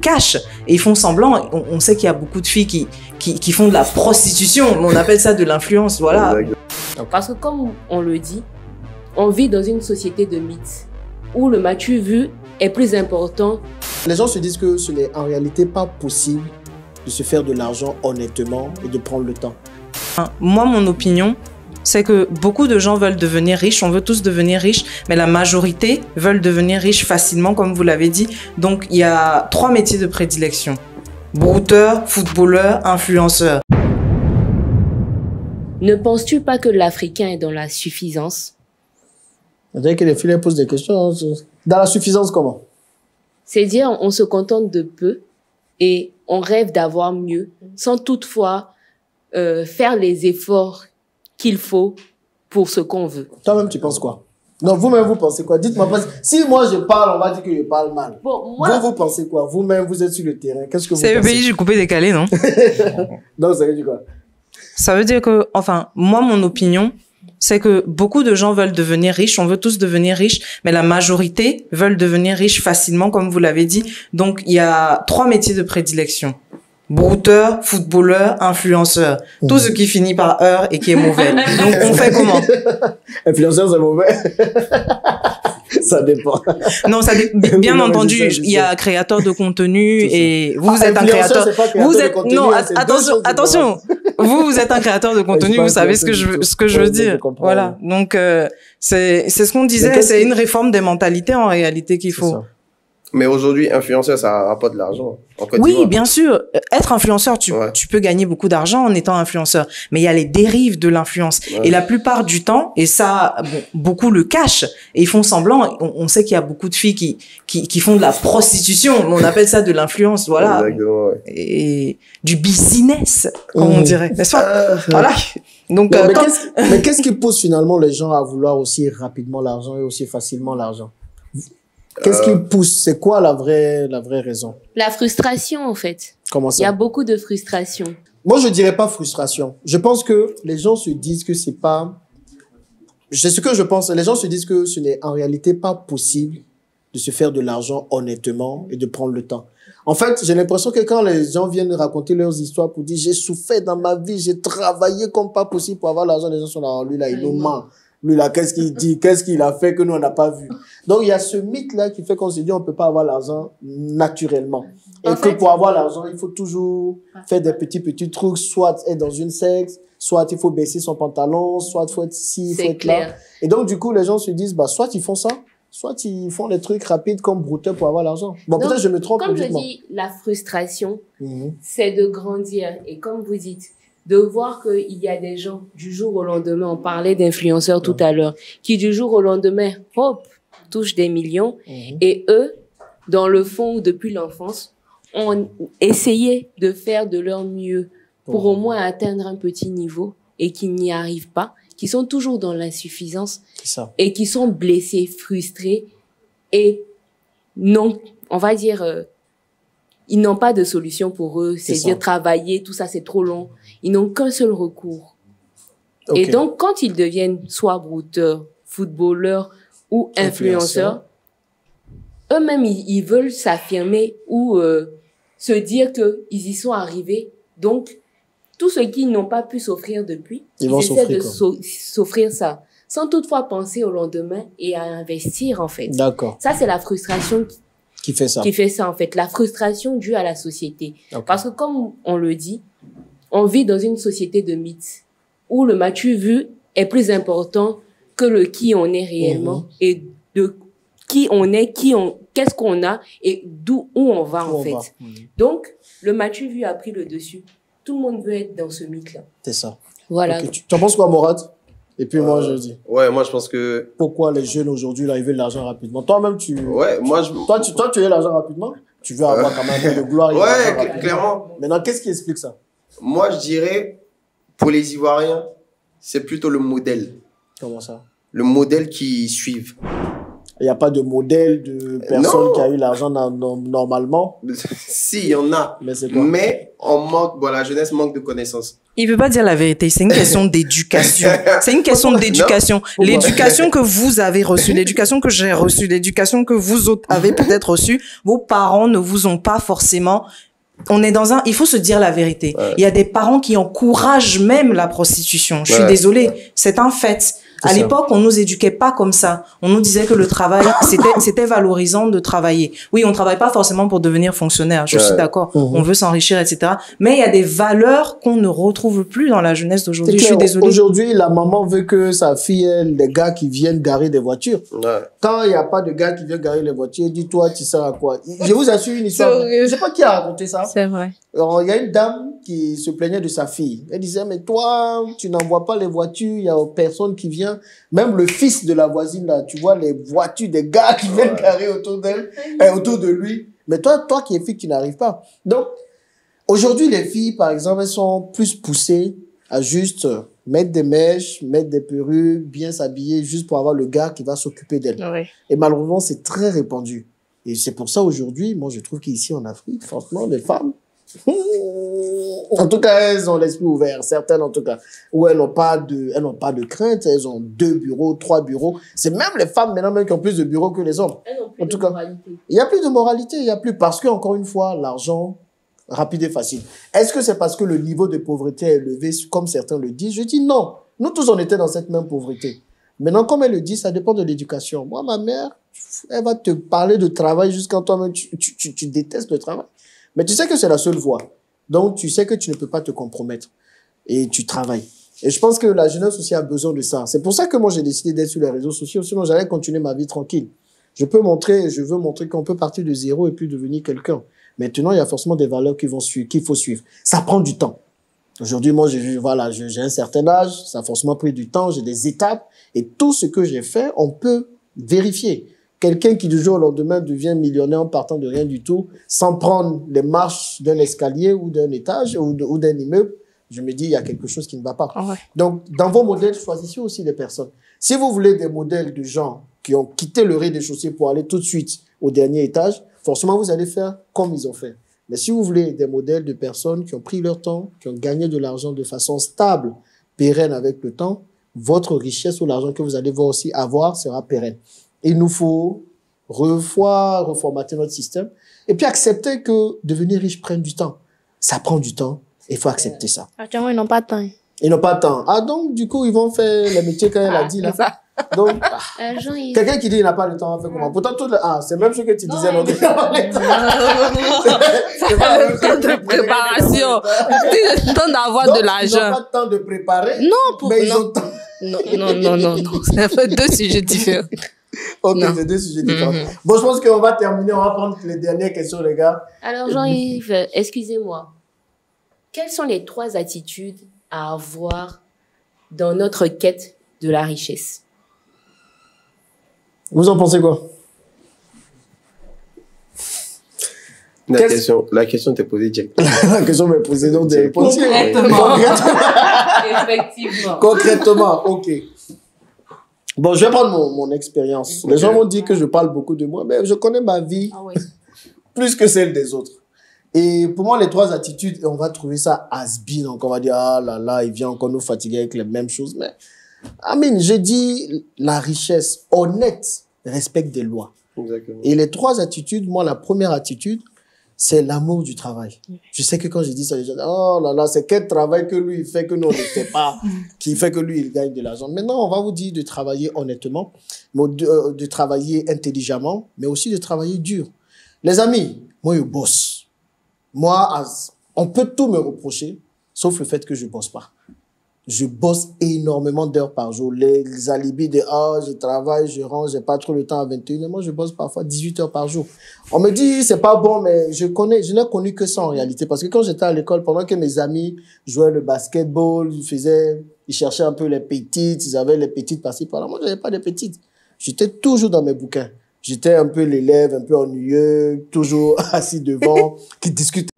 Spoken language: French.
cachent et ils font semblant. On sait qu'il y a beaucoup de filles qui font de la prostitution, on appelle ça de l'influence, voilà. Parce que comme on le dit, on vit dans une société de mythes où le m'as-tu vu est plus important. Les gens se disent que ce n'est en réalité pas possible de se faire de l'argent honnêtement et de prendre le temps. Moi, mon opinion, c'est que beaucoup de gens veulent devenir riches, on veut tous devenir riches, mais la majorité veulent devenir riches facilement, comme vous l'avez dit. Donc, il y a 3 métiers de prédilection. Brouteur, footballeur, influenceur. Ne penses-tu pas que l'Africain est dans la suffisance? On dirait que les filles posent des questions. Dans la suffisance, comment? C'est dire, on se contente de peu et on rêve d'avoir mieux, sans toutefois faire les efforts qu'il faut pour ce qu'on veut. Toi-même, tu penses quoi? Non, vous-même, vous pensez quoi? Dites-moi, si moi je parle, on va dire que je parle mal. Bon, moi... Vous pensez quoi? Vous-même, vous êtes sur le terrain. Qu'est-ce que vous pensez? C'est le pays du coupé-décalé, non? Donc, ça veut dire quoi? Ça veut dire que, enfin, moi, mon opinion, c'est que beaucoup de gens veulent devenir riches, on veut tous devenir riches, mais la majorité veulent devenir riches facilement, comme vous l'avez dit. Donc, il y a 3 métiers de prédilection. Brouteur, footballeur, influenceur. Tout ce qui finit par heure et qui est mauvais. Donc, on fait comment? Influenceur, c'est mauvais. Ça dépend. Non, bien Non, entendu, il y a créateur de contenu et vous êtes un créateur. Vous êtes, non, attention. Vous êtes un créateur de contenu, vous savez ce que je veux dire. Voilà. Donc, c'est ce qu'on disait, c'est une réforme des mentalités en réalité qu'il faut. Mais aujourd'hui, influenceur, ça rapporte de l'argent. Oui, bien sûr. Être influenceur, tu peux gagner beaucoup d'argent en étant influenceur. Mais il y a les dérives de l'influence. Ouais. Et la plupart du temps, et ça, bon, beaucoup le cachent, et ils font semblant. On sait qu'il y a beaucoup de filles qui font de la prostitution. On appelle ça de l'influence, voilà. Exactement, ouais. Et du business, comme on dirait. N'est-ce pas? Voilà. Donc, non, mais qu'est-ce qui pousse finalement les gens à vouloir aussi rapidement l'argent et aussi facilement l'argent? Qu'est-ce qui pousse? C'est quoi la vraie raison? La frustration, en fait. Comment ça? Il y a beaucoup de frustration. Moi, je dirais pas frustration. Je pense que les gens se disent que c'est pas... C'est ce que je pense. Les gens se disent que ce n'est en réalité pas possible de se faire de l'argent honnêtement et de prendre le temps. En fait, j'ai l'impression que quand les gens viennent raconter leurs histoires pour dire « j'ai souffert dans ma vie, j'ai travaillé comme pas possible pour avoir l'argent », les gens sont là, lui là, il nous ment. Lui là, qu'est-ce qu'il dit? Qu'est-ce qu'il a fait que nous on n'a pas vu? Donc il y a ce mythe là qui fait qu'on se dit on peut pas avoir l'argent naturellement. Et que pour avoir l'argent, il faut toujours faire des petits trucs, soit être dans une secte, soit il faut baisser son pantalon, soit il faut être ici, il faut être là. Et donc du coup les gens se disent bah soit ils font ça, soit ils font des trucs rapides comme brouteur pour avoir l'argent. Bon, peut-être je me trompe. Comme je dis, la frustration, c'est de grandir. Et comme vous dites, de voir qu'il y a des gens, du jour au lendemain, on parlait d'influenceurs tout à l'heure, qui du jour au lendemain, hop, touchent des millions. Et eux, dans le fond, depuis l'enfance, ont essayé de faire de leur mieux pour au moins atteindre un petit niveau et qui n'y arrivent pas, qui sont toujours dans l'insuffisance et qui sont blessés, frustrés et non, on va dire... ils n'ont pas de solution pour eux, c'est-à-dire travailler, tout ça, c'est trop long. Ils n'ont qu'un seul recours. Et donc, quand ils deviennent soit brouteurs, footballeurs ou influenceurs, eux-mêmes, ils veulent s'affirmer ou se dire qu'ils y sont arrivés. Donc, tout ce qu'ils n'ont pas pu s'offrir depuis, ils essaient de s'offrir ça, sans toutefois penser au lendemain et à investir, en fait. D'accord. Ça, c'est la frustration qui fait ça. Qui fait ça, en fait. La frustration due à la société. Parce que comme on le dit, on vit dans une société de mythes où le m'as-tu vu est plus important que le qui on est réellement et de qui on est, qu'est-ce qu'on a et où on va, en fait. Donc, le m'as-tu vu a pris le dessus. Tout le monde veut être dans ce mythe-là. C'est ça. Voilà. Tu en penses quoi, Morad? Et puis moi, je dis. Ouais, moi, je pense que... Pourquoi les jeunes aujourd'hui, là, ils veulent l'argent rapidement? Toi-même, tu... Ouais, moi, Toi, tu veux l'argent rapidement? Tu veux avoir quand même de gloire. Ouais, clairement. Maintenant, qu'est-ce qui explique ça? Moi, je dirais, pour les Ivoiriens, c'est plutôt le modèle. Comment ça? Le modèle qu'ils suivent. Il n'y a pas de modèle de personne qui a eu l'argent normalement. Si, il y en a. Mais c'est quoi? Mais on manque, bon, la jeunesse manque de connaissances. Il veut pas dire la vérité. C'est une question d'éducation. C'est une question d'éducation. L'éducation que vous avez reçue, l'éducation que j'ai reçue, l'éducation que vous autres avez peut-être reçue, vos parents ne vous ont pas forcément. On est dans il faut se dire la vérité. Ouais. Il y a des parents qui encouragent même la prostitution. Je suis désolée. C'est un fait. À l'époque, on nous éduquait pas comme ça. On nous disait que le travail, c'était valorisant de travailler. Oui, on travaille pas forcément pour devenir fonctionnaire. Je suis d'accord. On veut s'enrichir, etc. Mais il y a des valeurs qu'on ne retrouve plus dans la jeunesse d'aujourd'hui. Je suis désolée. Aujourd'hui, la maman veut que sa fille ait des gars qui viennent garer des voitures. Ouais. Quand il n'y a pas de gars qui viennent garer les voitures, dis-toi, tu sers à quoi? Je vous assure une histoire. Je sais pas qui a raconté ça. C'est vrai. Alors, il y a une dame qui se plaignait de sa fille. Elle disait, mais toi, tu n'envoies pas les voitures, il y a personne qui vient. Même le fils de la voisine, là, tu vois les voitures des gars qui viennent garer autour d'elle, autour de lui. Mais toi qui es fille, tu n'arrives pas. Donc, aujourd'hui, les filles, par exemple, elles sont plus poussées à juste mettre des mèches, mettre des perruques, bien s'habiller, juste pour avoir le gars qui va s'occuper d'elle. Oui. Et malheureusement, c'est très répandu. Et c'est pour ça, aujourd'hui, moi, je trouve qu'ici, en Afrique, franchement, les femmes, en tout cas, elles ont l'esprit ouvert, certaines en tout cas, où elles n'ont pas de crainte, elles ont 2 bureaux, 3 bureaux. C'est même les femmes maintenant même qui ont plus de bureaux que les hommes. Elles n'ont plus en tout de cas, moralité. Il n'y a plus de moralité, il n'y a plus, parce que, encore une fois, l'argent, rapide et facile. Est-ce que c'est parce que le niveau de pauvreté est élevé, comme certains le disent? Je dis non. Nous tous, on était dans cette même pauvreté. Maintenant, comme elle le dit, ça dépend de l'éducation. Moi, ma mère, elle va te parler de travail jusqu'à toi-même, tu détestes le travail. Mais tu sais que c'est la seule voie. Donc, tu sais que tu ne peux pas te compromettre. Et tu travailles. Et je pense que la jeunesse aussi a besoin de ça. C'est pour ça que moi, j'ai décidé d'être sur les réseaux sociaux. Sinon, j'allais continuer ma vie tranquille. Je veux montrer qu'on peut partir de zéro et puis devenir quelqu'un. Maintenant, il y a forcément des valeurs qu'il faut suivre. Ça prend du temps. Aujourd'hui, moi, j'ai un certain âge. Ça a forcément pris du temps. J'ai des étapes. Et tout ce que j'ai fait, on peut vérifier. Quelqu'un qui du jour au lendemain devient millionnaire en partant de rien du tout, sans prendre les marches d'un escalier ou d'un étage ou d'un immeuble, je me dis, il y a quelque chose qui ne va pas. Ouais. Donc, dans vos modèles, choisissez aussi les personnes. Si vous voulez des modèles de gens qui ont quitté le rez-de-chaussée pour aller tout de suite au dernier étage, forcément, vous allez faire comme ils ont fait. Mais si vous voulez des modèles de personnes qui ont pris leur temps, qui ont gagné de l'argent de façon stable, pérenne avec le temps, votre richesse ou l'argent que vous allez voir aussi avoir sera pérenne. Il nous faut reformater notre système et puis accepter que devenir riche prenne du temps. Ça prend du temps et il faut accepter ça. Actuellement, ils n'ont pas de temps. Ils n'ont pas de temps. Ah, donc, du coup, ils vont faire les métiers quand elle a dit, là. Ça. Donc, quelqu'un qui dit qu'il n'a pas le temps, on fait comment? Pourtant, c'est même ce que tu disais. Non, c'est pas le temps de préparation. Le temps d'avoir de l'argent. Ils n'ont pas le temps de préparer. Non, mais ils ont le temps. Non. C'est un peu deux sujets différents. Ok, c'est deux sujets différents. Bon, je pense qu'on va terminer. On va prendre les dernières questions, les gars. Alors, Jean-Yves, excusez-moi. Quelles sont les 3 attitudes à avoir dans notre quête de la richesse? Vous en pensez quoi? La question t'est posée directement. La question m'est posée, donc des réponses. Concrètement. Effectivement. Concrètement, ok. Bon, je vais prendre mon expérience. Les gens vont dire que je parle beaucoup de moi, mais je connais ma vie plus que celle des autres. Et pour moi, les 3 attitudes, on va trouver ça has-been. Donc, on va dire, ah là là, il vient encore nous fatiguer avec les mêmes choses. Mais, Amine, j'ai dit la richesse honnête respecte des lois. Exactement. Et les 3 attitudes, moi, la première attitude, c'est l'amour du travail. Je sais que quand je dis ça, les gens disent, oh là là, c'est quel travail que lui, il fait que nous, on ne fait pas, qui fait que lui, il gagne de l'argent. Maintenant, on va vous dire de travailler honnêtement, de travailler intelligemment, mais aussi de travailler dur. Les amis, moi, je bosse. Moi, on peut tout me reprocher, sauf le fait que je bosse pas. Je bosse énormément d'heures par jour. Les alibis de « je travaille, je rentre, j'ai pas trop le temps à 21 ». Moi, je bosse parfois 18 heures par jour. On me dit « c'est pas bon », mais je n'ai connu que ça en réalité. Parce que quand j'étais à l'école, pendant que mes amis jouaient le basketball, ils cherchaient un peu les petites, ils avaient les petites par-ci par-là. Moi, j'avais pas de petites. J'étais toujours dans mes bouquins. J'étais un peu l'élève, un peu ennuyeux, toujours assis devant, qui discutait.